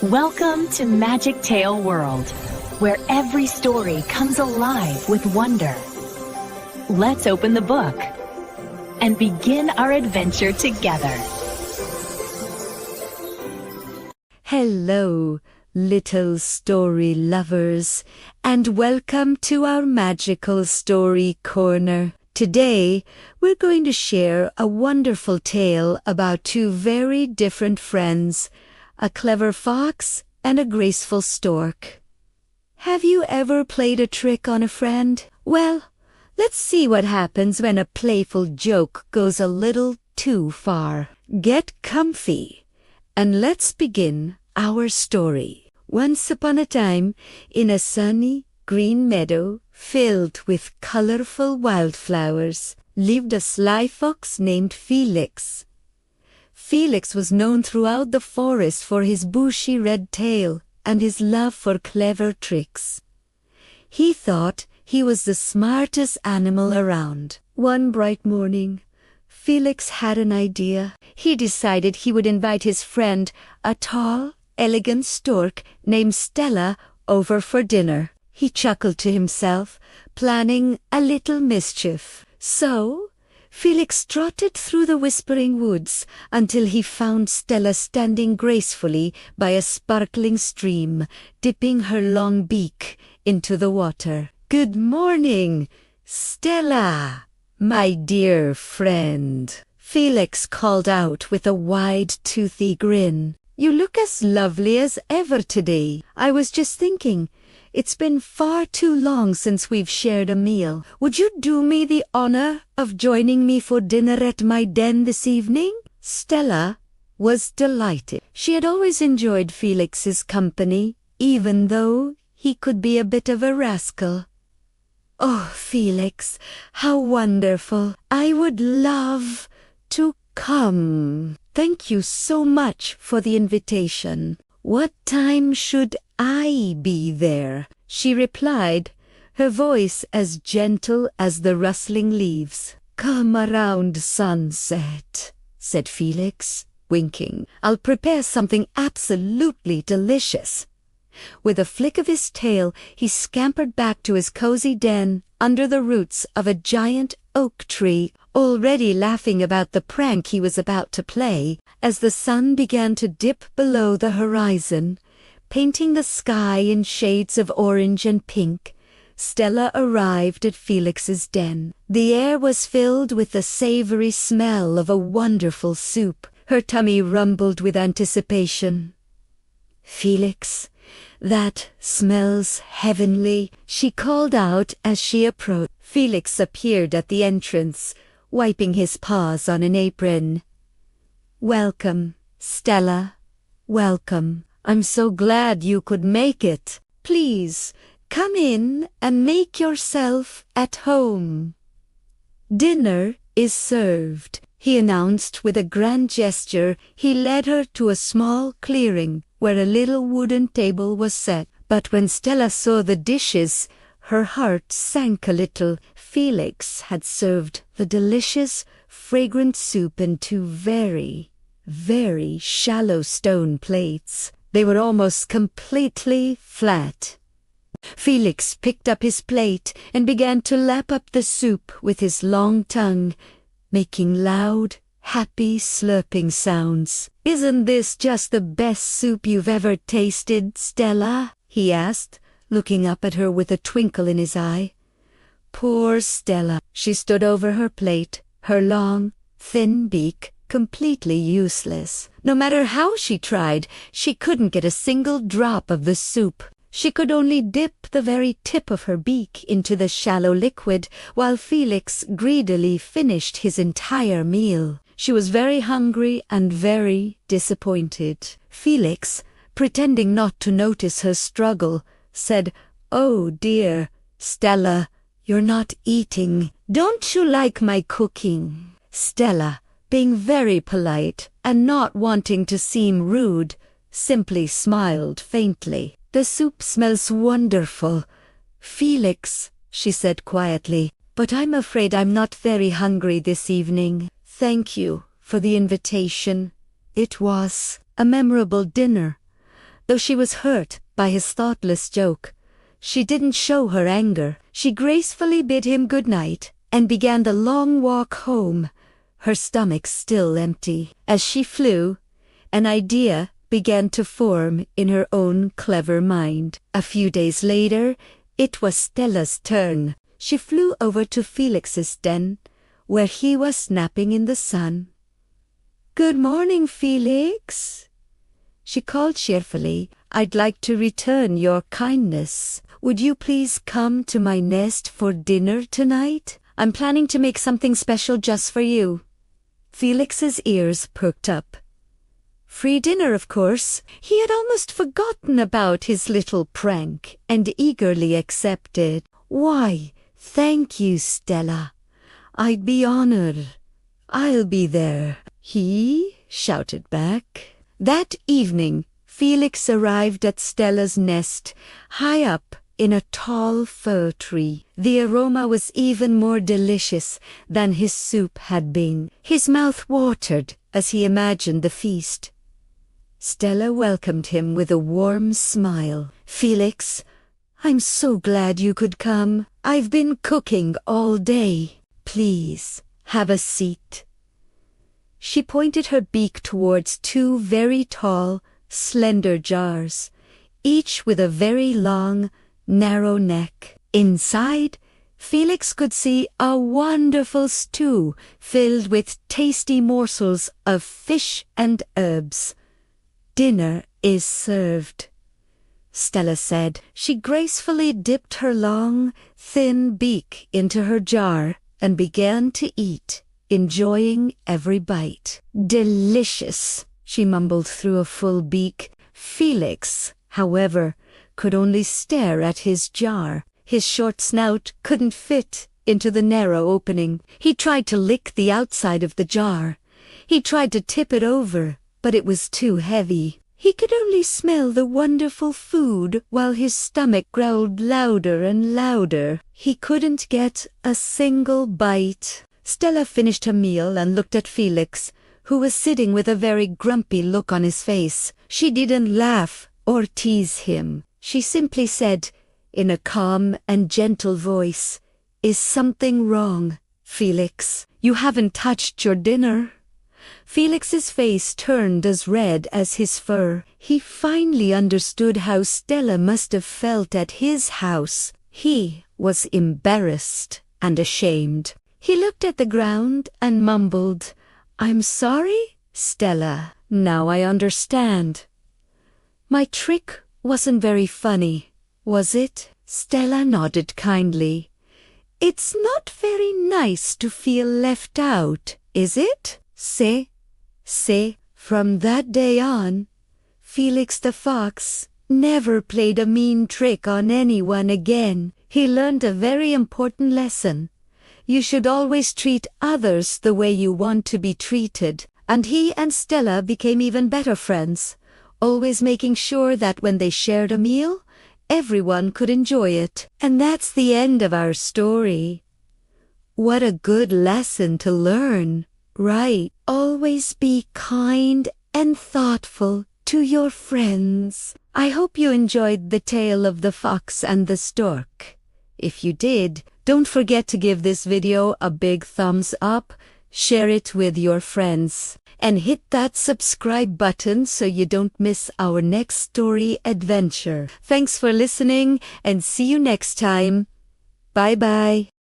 Welcome to Magic Tale World, where every story comes alive with wonder. Let's open the book and begin our adventure together. Hello, little story lovers, and welcome to our magical story corner. Today, we're going to share a wonderful tale about two very different friends, a clever fox and a graceful stork. Have you ever played a trick on a friend? Well, let's see what happens when a playful joke goes a little too far. Get comfy, and let's begin our story. Once upon a time, in a sunny, green meadow filled with colorful wildflowers, lived a sly fox named Felix. Felix was known throughout the forest for his bushy red tail and his love for clever tricks. He thought he was the smartest animal around. One bright morning, Felix had an idea. He decided he would invite his friend, a tall, elegant stork named Stella, over for dinner. He chuckled to himself, planning a little mischief. So, Felix trotted through the whispering woods until he found Stella standing gracefully by a sparkling stream, dipping her long beak into the water. "Good morning, Stella, my dear friend," Felix called out with a wide, toothy grin. "You look as lovely as ever today. I was just thinking, it's been far too long since we've shared a meal. Would you do me the honor of joining me for dinner at my den this evening?" Stella was delighted. She had always enjoyed Felix's company, even though he could be a bit of a rascal. "Oh, Felix, how wonderful. I would love to come. Thank you so much for the invitation. What time should I be there?" she replied, her voice as gentle as the rustling leaves. "Come around sunset," said Felix, winking. "I'll prepare something absolutely delicious." With a flick of his tail, he scampered back to his cozy den under the roots of a giant oak tree, already laughing about the prank he was about to play. As the sun began to dip below the horizon, painting the sky in shades of orange and pink, Stella arrived at Felix's den. The air was filled with the savory smell of a wonderful soup. Her tummy rumbled with anticipation. "Felix, that smells heavenly," she called out as she approached. Felix appeared at the entrance, wiping his paws on an apron. "Welcome, Stella. Welcome. I'm so glad you could make it. Please, come in and make yourself at home. Dinner is served," he announced with a grand gesture. He led her to a small clearing where a little wooden table was set. But when Stella saw the dishes, her heart sank a little. Felix had served the delicious, fragrant soup in two very, very shallow stone plates. They were almost completely flat. Felix picked up his plate and began to lap up the soup with his long tongue, making loud, happy slurping sounds. "Isn't this just the best soup you've ever tasted, Stella?" he asked, looking up at her with a twinkle in his eye. Poor Stella. She stood over her plate, her long, thin beak completely useless. No matter how she tried, she couldn't get a single drop of the soup. She could only dip the very tip of her beak into the shallow liquid, while Felix greedily finished his entire meal. She was very hungry and very disappointed. Felix, pretending not to notice her struggle, said, "Oh dear, Stella, you're not eating. Don't you like my cooking?" Stella, being very polite and not wanting to seem rude, simply smiled faintly. "The soup smells wonderful, Felix," she said quietly, "but I'm afraid I'm not very hungry this evening. Thank you for the invitation. It was a memorable dinner, Though she was hurt by his thoughtless joke, she didn't show her anger. She gracefully bid him good night and began the long walk home, her stomach still empty. As she flew, an idea began to form in her own clever mind. A few days later, it was Stella's turn. She flew over to Felix's den, where he was napping in the sun. "Good morning, Felix," she called cheerfully. "I'd like to return your kindness. Would you please come to my nest for dinner tonight? I'm planning to make something special just for you." Felix's ears perked up. Free dinner, of course. He had almost forgotten about his little prank and eagerly accepted. "Why, thank you, Stella. I'd be honored. I'll be there," he shouted back. That evening, Felix arrived at Stella's nest, high up in a tall fir tree. The aroma was even more delicious than his soup had been. His mouth watered as he imagined the feast. Stella welcomed him with a warm smile. "Felix, I'm so glad you could come. I've been cooking all day. Please, have a seat." She pointed her beak towards two very tall, slender jars, each with a very long, narrow neck. Inside, Felix could see a wonderful stew filled with tasty morsels of fish and herbs. "Dinner is served," Stella said. She gracefully dipped her long, thin beak into her jar and began to eat, enjoying every bite. "Delicious," she mumbled through a full beak. Felix, however, could only stare at his jar. His short snout couldn't fit into the narrow opening. He tried to lick the outside of the jar. He tried to tip it over, but it was too heavy. He could only smell the wonderful food while his stomach growled louder and louder. He couldn't get a single bite. Stella finished her meal and looked at Felix, who was sitting with a very grumpy look on his face. She didn't laugh or tease him. She simply said, in a calm and gentle voice, "Is something wrong, Felix? You haven't touched your dinner." Felix's face turned as red as his fur. He finally understood how Stella must have felt at his house. He was embarrassed and ashamed. He looked at the ground and mumbled, "I'm sorry, Stella. Now I understand. My trick wasn't very funny, was it?" Stella nodded kindly. "It's not very nice to feel left out, is it? Say. From that day on, Felix the Fox never played a mean trick on anyone again. He learned a very important lesson. You should always treat others the way you want to be treated. And he and Stella became even better friends, always making sure that when they shared a meal, everyone could enjoy it. And that's the end of our story. What a good lesson to learn, right? Always be kind and thoughtful to your friends. I hope you enjoyed the tale of the fox and the stork. If you did, don't forget to give this video a big thumbs up, share it with your friends, and hit that subscribe button so you don't miss our next story adventure. Thanks for listening and see you next time. Bye bye.